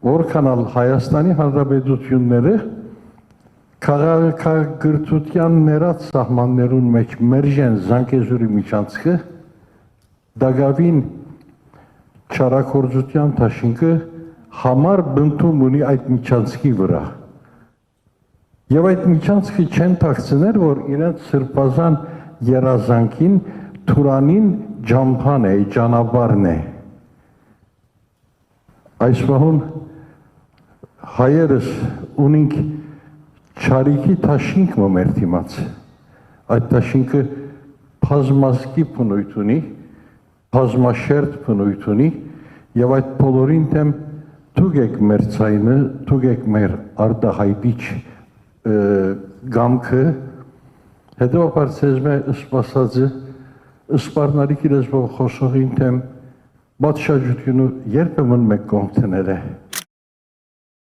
որքանալ Հայաստանի Հանրապետությունները քաղաքագրթության ներած սահմաններուն մեջ մերժեն Զանգեզուրի միջանցքը դագավին չարակորձության դաշինքը համար բնթում ունի այդ միջանցքի վրա։ Եվ այդ միջանցքը չեն թաքցներ, որ իրենց սրբազան երազանքին Թուրանին ջամփան է, ճանապարհն է։ Այս պահուն հայերս ունենք չարիքի թաշինք մեր դիմաց։ Այդ թաշինքը բազմազգի բնույթ ունի, բազմաշերտ բնույթ ունի, եւ այդ բոլորին դեմ թուգեք մեր ցայնը, թուգեք մեր արտահայտիչ գամքը, հետևաբար ցեզմե սպասածը սպառնալիքի լեզվով խոսողին դեմ բացաշրջությունը երբեմն մեկ կողմներ է։